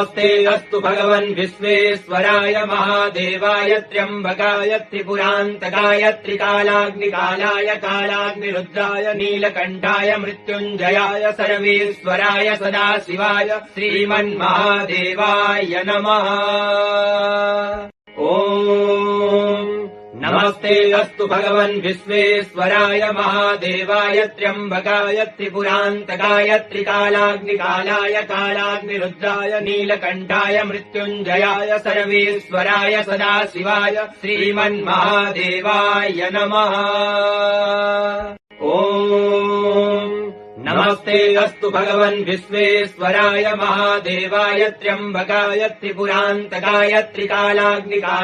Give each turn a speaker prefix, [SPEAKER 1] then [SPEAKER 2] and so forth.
[SPEAKER 1] नमस्ते अस्तु भगवन् विश्वेश्वराय महादेवाय त्र्यम्बकाय त्रिपुरान्तकाय त्रिकालाग्निकालाय कालाग्निरुद्राय नीलकण्ठाय मृत्युञ्जयाय सर्वेश्वराय सदाशिवाय श्रीमन्महादेवाय नमः। ॐ नमस्ते अस्तु भगवन् विश्वेश्वराय महादेवाय त्र्यम्बकाय त्रिपुरान्तकाय त्रिकालाग्निकालाय कालाग्निरुद्राय नीलकण्ठाय मृत्युञ्जयाय सर्वेश्वराय सदाशिवाय श्रीमन्महादेवाय नमः। ॐ नमस्ते अस्तु भगवन् विश्वेश्वराय महादेवाय त्र्यम्बकाय त्रिपुरान्तकाय त्रिकालाग्निकालाय